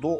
2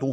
2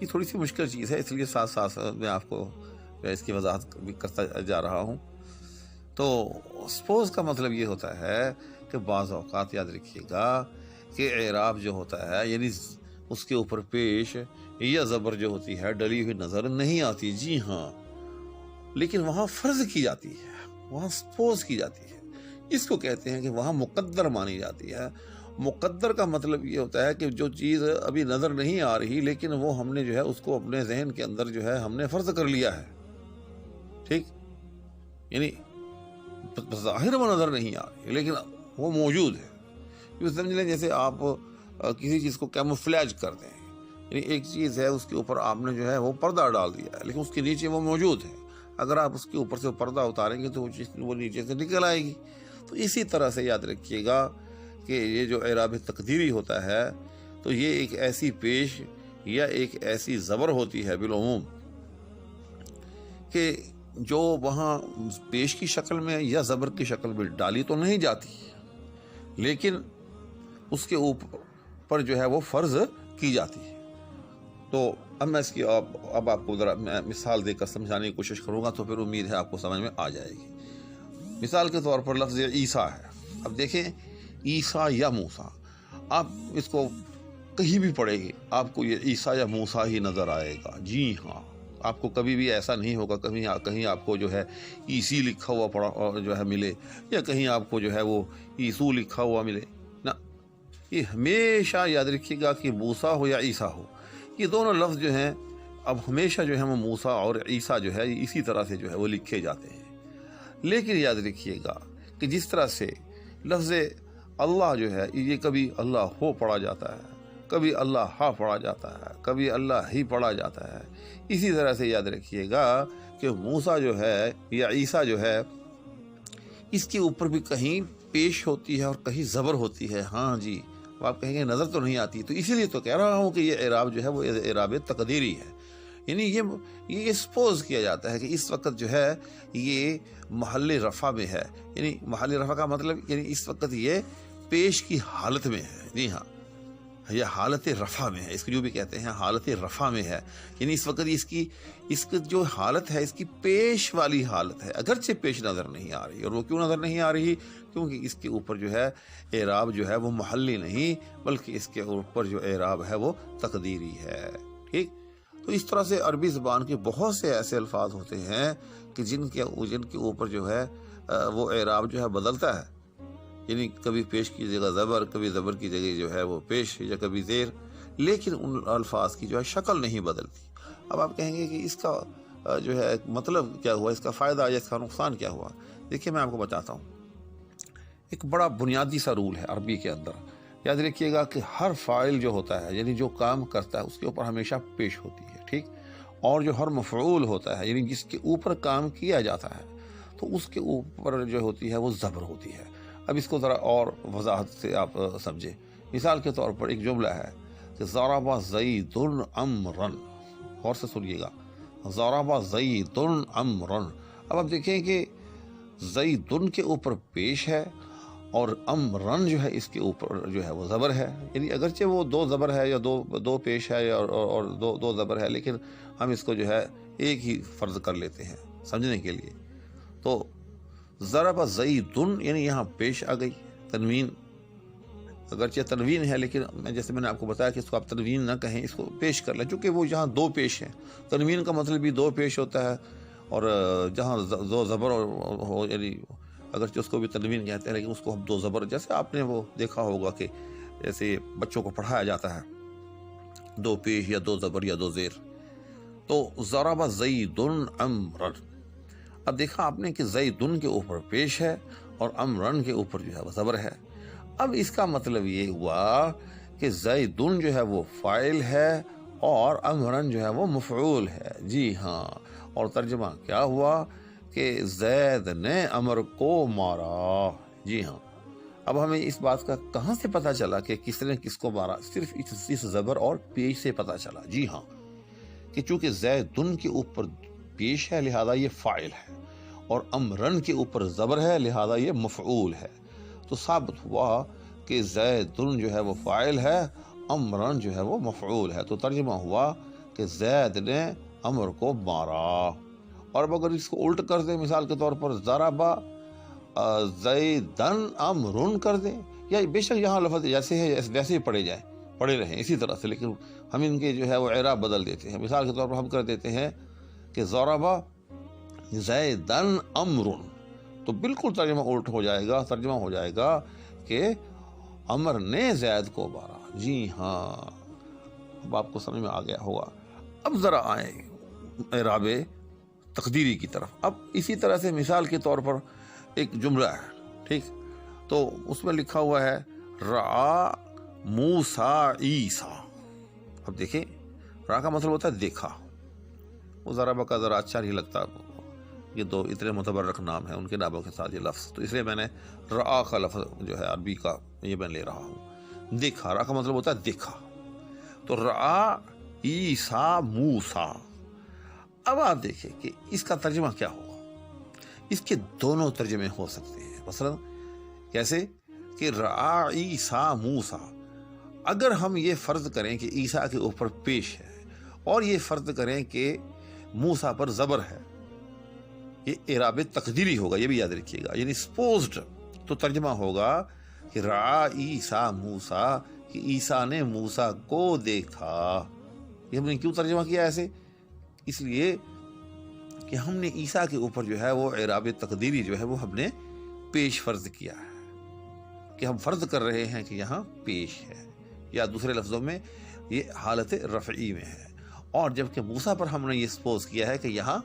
یہ تھوڑی سی مشکل چیز ہے، اس لیے ساتھ ساتھ میں آپ کو اس کی وضاحت بھی کرتا جا رہا ہوں۔ تو سپوز کا مطلب یہ ہوتا ہے کہ بعض اوقات یاد رکھیے گا کہ اعراب جو ہوتا ہے یعنی اس کے اوپر پیش یا زبر جو ہوتی ہے ڈلی ہوئی نظر نہیں آتی، جی ہاں، لیکن وہاں فرض کی جاتی ہے، وہاں سپوز کی جاتی ہے، اس کو کہتے ہیں کہ وہاں مقدر مانی جاتی ہے۔ مقدر کا مطلب یہ ہوتا ہے کہ جو چیز ابھی نظر نہیں آ رہی لیکن وہ ہم نے جو ہے اس کو اپنے ذہن کے اندر جو ہے ہم نے فرض کر لیا ہے، ٹھیک، یعنی ظاہر وہ نظر نہیں آ رہی لیکن وہ موجود ہے۔ یہ سمجھ لیں جیسے آپ کسی چیز کو کیموفلیج کرتے ہیں، یعنی ایک چیز ہے اس کے اوپر آپ نے جو ہے وہ پردہ ڈال دیا ہے لیکن اس کے نیچے وہ موجود ہے، اگر آپ اس کے اوپر سے پردہ اتاریں گے تو وہ چیز وہ نیچے سے نکل آئے گی۔ تو اسی طرح سے یاد رکھیے گا کہ یہ جو اعراب تقدیری ہوتا ہے تو یہ ایک ایسی پیش یا ایک ایسی زبر ہوتی ہے بالعموم کہ جو وہاں پیش کی شکل میں یا زبر کی شکل میں ڈالی تو نہیں جاتی لیکن اس کے اوپر جو ہے وہ فرض کی جاتی ہے۔ تو اب میں اس کی اب آپ کو ذرا مثال دے کر سمجھانے کی کوشش کروں گا تو پھر امید ہے آپ کو سمجھ میں آ جائے گی۔ مثال کے طور پر لفظ عیسیٰ ہے، اب دیکھیں عیسیٰ یا موسیٰ، آپ اس کو کہیں بھی پڑھیں گے آپ کو یہ عیسیٰ یا موسیٰ ہی نظر آئے گا، جی ہاں، آپ کو کبھی بھی ایسا نہیں ہوگا کہیں آپ کو جو ہے عیسی لکھا ہوا پڑا جو ہے ملے یا کہیں آپ کو جو ہے وہ عیسو لکھا ہوا ملے، نہ، یہ ہمیشہ یاد رکھیے گا کہ موسیٰ ہو یا عیسیٰ ہو، یہ دونوں لفظ جو ہیں اب ہمیشہ جو ہے وہ موسیٰ اور عیسیٰ جو ہے اسی طرح سے جو ہے وہ لکھے جاتے ہیں۔ لیکن یاد رکھیے گا کہ جس طرح سے لفظ اللہ جو ہے یہ کبھی اللہ ہو پڑھا جاتا ہے، کبھی اللہ ہا پڑھا جاتا ہے، کبھی اللہ ہی پڑھا جاتا ہے، اسی طرح سے یاد رکھیے گا کہ موسیٰ جو ہے یا عیسیٰ جو ہے اس کے اوپر بھی کہیں پیش ہوتی ہے اور کہیں زبر ہوتی ہے، ہاں جی، آپ کہیں گے نظر تو نہیں آتی، تو اسی لیے تو کہہ رہا ہوں کہ یہ اعراب جو ہے وہ اعراب تقدیری ہے، یعنی یہ سپوز کیا جاتا ہے کہ اس وقت جو ہے یہ محل رفع میں ہے، یعنی محل رفع کا مطلب یعنی اس وقت یہ پیش کی حالت میں ہے، جی ہاں، یہ حالت رفع میں ہے، اس کو جو بھی کہتے ہیں حالت رفع میں ہے، یعنی اس وقت اس کی جو حالت ہے اس کی پیش والی حالت ہے، اگرچہ پیش نظر نہیں آ رہی، اور وہ کیوں نظر نہیں آ رہی؟ کیونکہ اس کے اوپر جو ہے اعراب جو ہے وہ محلی نہیں بلکہ اس کے اوپر جو اعراب ہے وہ تقدیری ہے، ٹھیک۔ تو اس طرح سے عربی زبان کے بہت سے ایسے الفاظ ہوتے ہیں کہ جن کے اوپر جو ہے وہ اعراب جو ہے بدلتا ہے، یعنی کبھی پیش کی جگہ زبر، کبھی زبر کی جگہ جو ہے وہ پیش یا کبھی زیر، لیکن ان الفاظ کی جو ہے شکل نہیں بدلتی۔ اب آپ کہیں گے کہ اس کا جو ہے مطلب کیا ہوا، اس کا فائدہ یا اس کا نقصان کیا ہوا؟ دیکھیے میں آپ کو بتاتا ہوں، ایک بڑا بنیادی سا رول ہے عربی کے اندر، یاد رکھیے گا کہ ہر فاعل جو ہوتا ہے یعنی جو کام کرتا ہے اس کے اوپر ہمیشہ پیش ہوتی ہے، ٹھیک، اور جو ہر مفعول ہوتا ہے یعنی جس کے اوپر کام کیا جاتا ہے تو اس کے اوپر جو ہوتی ہے وہ زبر ہوتی ہے۔ اب اس کو ذرا اور وضاحت سے آپ سمجھیں، مثال کے طور پر ایک جملہ ہے کہ ضرب زید عمرا، غور سے سنیے گا، ضرب زید عمرا، اب آپ دیکھیں کہ زید کے اوپر پیش ہے اور امرن جو ہے اس کے اوپر جو ہے وہ زبر ہے، یعنی اگرچہ وہ دو زبر ہے یا دو پیش ہے اور دو زبر ہے لیکن ہم اس کو جو ہے ایک ہی فرض کر لیتے ہیں سمجھنے کے لیے۔ تو ضرب زیدن یعنی یہاں پیش آ گئی تنوین، اگرچہ تنوین ہے لیکن جیسے میں نے آپ کو بتایا کہ اس کو آپ تنوین نہ کہیں، اس کو پیش کر لیں، چونکہ وہ یہاں دو پیش ہیں، تنوین کا مطلب بھی دو پیش ہوتا ہے، اور جہاں دو زبر ہو یعنی اگرچہ اس کو بھی تنوین کہتے ہیں لیکن اس کو ہم دو زبر، جیسے آپ نے وہ دیکھا ہوگا کہ جیسے بچوں کو پڑھایا جاتا ہے دو پیش یا دو زبر یا دو زیر، تو ضرب زید عمرا، اب دیکھا آپ نے کہ زیدن کے اوپر پیش ہے اور امرن کے اوپر جو ہے وہ زبر ہے۔ اب اس کا مطلب یہ ہوا کہ زیدن جو ہے وہ فاعل ہے اور امرن جو ہے وہ مفعول ہے، جی ہاں، اور ترجمہ کیا ہوا کہ زید نے امر کو مارا، جی ہاں۔ اب ہمیں اس بات کا کہاں سے پتہ چلا کہ کس نے کس کو مارا؟ صرف اس زبر اور پیش سے پتہ چلا، جی ہاں، کہ چونکہ زیدن کے اوپر پیش ہے لہذا یہ فاعل ہے اور امرن کے اوپر زبر ہے لہذا یہ مفعول ہے، تو ثابت ہوا کہ زیدن جو ہے وہ فاعل ہے، امرن جو ہے وہ مفعول ہے، تو ترجمہ ہوا کہ زید نے عمر کو مارا. اور اب اگر اس کو الٹ کر دیں مثال کے طور پر ضربا زیدن عمرن کر دیں، یا بے شک یہاں لفظ جیسے ہے ویسے ہی پڑھے رہیں اسی طرح سے، لیکن ہم ان کے جو ہے وہ اعراب بدل دیتے ہیں. مثال کے طور پر ہم کر دیتے ہیں کہ ضربا زیدن عمرن، تو بالکل ترجمہ الٹ ہو جائے گا، ترجمہ ہو جائے گا کہ عمر نے زید کو مارا. جی ہاں، اب آپ کو سمجھ میں آ گیا ہوگا. اب ذرا آئیں اعراب تقدیری کی طرف. اب اسی طرح سے مثال کے طور پر ایک جملہ ہے، ٹھیک، تو اس میں لکھا ہوا ہے رعا موسیٰ عیسیٰ. اب دیکھیں را کا مطلب ہوتا ہے دیکھا. وہ ضربہ کا ذرا اچھا نہیں لگتا، یہ دو اتنے متبرک نام ہیں ان کے ناموں کے ساتھ یہ لفظ، تو اس لیے میں نے رعا کا لفظ جو ہے عربی کا یہ میں لے رہا ہوں. دیکھا، را کا مطلب ہوتا ہے دیکھا. تو رعا عیسیٰ موسیٰ. اب آپ دیکھیں کہ اس کا ترجمہ کیا ہوگا. اس کے دونوں ترجمے ہو سکتے ہیں. مثلا کیسے کہ رعا عیسیٰ موسیٰ، اگر ہم یہ فرض کریں کہ عیسیٰ کے اوپر پیش ہے اور یہ فرض کریں کہ موسیٰ پر زبر ہے، یہ اعراب تقدیری ہوگا، یہ بھی یاد رکھیے گا، یعنی سپوزڈ. تو ترجمہ ہوگا کہ رعا عیسیٰ موسیٰ، کہ عیسیٰ نے موسیٰ کو دیکھا. یہ ہم نے کیوں ترجمہ کیا ایسے؟ اس لیے کہ ہم نے عیسیٰ کے اوپر جو ہے وہ اعراب تقدیری جو ہے وہ ہم نے پیش فرض کیا ہے، کہ ہم فرض کر رہے ہیں کہ یہاں پیش ہے، یا دوسرے لفظوں میں یہ حالت رفعی میں ہے. اور جبکہ موسیٰ پر ہم نے یہ سپوز کیا ہے کہ یہاں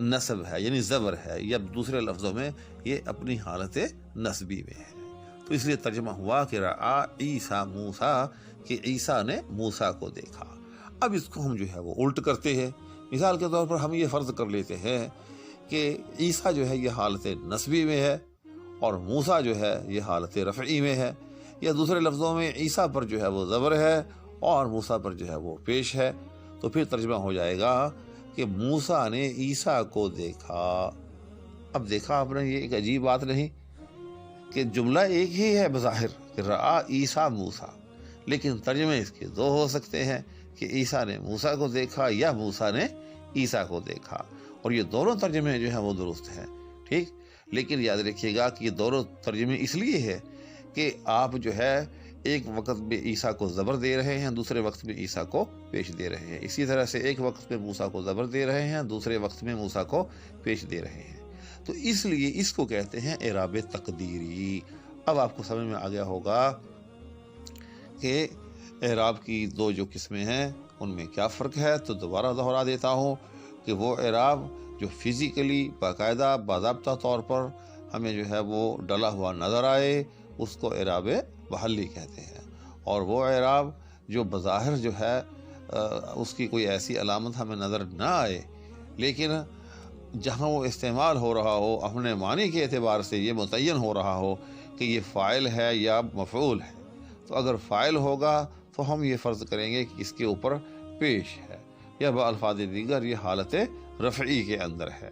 نصب ہے، یعنی زبر ہے، یا دوسرے لفظوں میں یہ اپنی حالت نصبی میں ہے. تو اس لیے ترجمہ ہوا کہ رعا عیسیٰ موسیٰ، کہ عیسیٰ نے موسیٰ کو دیکھا. اب اس کو ہم جو ہے وہ الٹ کرتے ہیں. مثال کے طور پر ہم یہ فرض کر لیتے ہیں کہ عیسیٰ جو ہے یہ حالت نصبی میں ہے اور موسیٰ جو ہے یہ حالت رفعی میں ہے، یا دوسرے لفظوں میں عیسیٰ پر جو ہے وہ زبر ہے اور موسیٰ پر جو ہے وہ پیش ہے. تو پھر ترجمہ ہو جائے گا کہ موسیٰ نے عیسیٰ کو دیکھا. اب دیکھا آپ نے، یہ ایک عجیب بات نہیں کہ جملہ ایک ہی ہے بظاہر کہ رعا عیسیٰ موسیٰ، لیکن ترجمے اس کے دو ہو سکتے ہیں کہ عیسیٰ نے موسیٰ کو دیکھا یا موسیٰ نے عیسیٰ کو دیکھا. اور یہ دونوں ترجمے جو ہیں وہ درست ہیں، ٹھیک. لیکن یاد رکھیے گا کہ یہ دونوں ترجمے اس لیے ہے کہ آپ جو ہے ایک وقت میں عیسیٰ کو زبر دے رہے ہیں، دوسرے وقت میں عیسیٰ کو پیش دے رہے ہیں. اسی طرح سے ایک وقت میں موسیٰ کو زبر دے رہے ہیں، دوسرے وقت میں موسیٰ کو پیش دے رہے ہیں. تو اس لیے اس کو کہتے ہیں اعراب تقدیری. اب آپ کو سمجھ میں آ گیا ہوگا کہ اعراب کی دو جو قسمیں ہیں ان میں کیا فرق ہے. تو دوبارہ دہرا دیتا ہوں کہ وہ اعراب جو فزیکلی باقاعدہ باضابطہ طور پر ہمیں جو ہے وہ ڈلا ہوا نظر آئے اس کو اعراب محلی کہتے ہیں. اور وہ اعراب جو بظاہر جو ہے اس کی کوئی ایسی علامت ہمیں نظر نہ آئے، لیکن جہاں وہ استعمال ہو رہا ہو اپنے معنی کے اعتبار سے یہ متعین ہو رہا ہو کہ یہ فاعل ہے یا مفعول ہے. تو اگر فاعل ہوگا تو ہم یہ فرض کریں گے کہ اس کے اوپر پیش ہے، یا بالفاظ دیگر یہ حالت رفعی کے اندر ہے.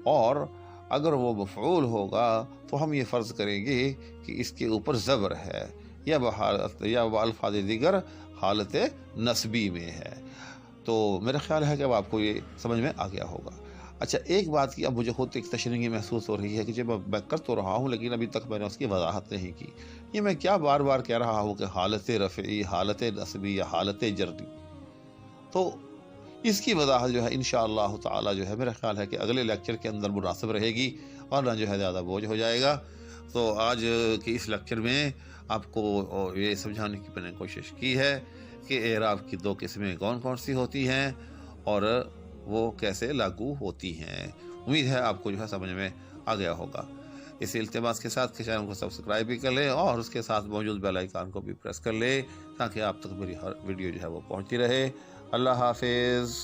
اور اگر وہ مفعول ہوگا تو ہم یہ فرض کریں گے کہ اس کے اوپر زبر ہے، یا بالفاظ دیگر حالت نصبی میں ہے. تو میرا خیال ہے کہ اب آپ کو یہ سمجھ میں آ گیا ہوگا. اچھا، ایک بات کی اب مجھے خود ایک تشنگی محسوس ہو رہی ہے کہ جب میں کر تو رہا ہوں لیکن ابھی تک میں نے اس کی وضاحت نہیں کی. یہ میں کیا بار بار کہہ رہا ہوں کہ حالت رفعی، حالت نصبی یا حالت جری. تو اس کی وضاحت جو ہے انشاءاللہ تعالی جو ہے میرا خیال ہے کہ اگلے لیکچر کے اندر مناسب رہے گی، اور نہ جو ہے زیادہ بوجھ ہو جائے گا. تو آج کے اس لیکچر میں آپ کو یہ سمجھانے کی میں نے کوشش کی ہے کہ اعراب کی دو قسمیں کون کون سی ہوتی ہیں اور وہ کیسے لاگو ہوتی ہیں. امید ہے آپ کو جو ہے سمجھ میں آ گیا ہوگا. اس التماس کے ساتھ کہ چینل کو سبسکرائب بھی کر لیں اور اس کے ساتھ موجود بیل آئیکن کو بھی پریس کر لیں تاکہ آپ تک میری ہر ویڈیو جو ہے وہ پہنچتی رہے. اللہ حافظ.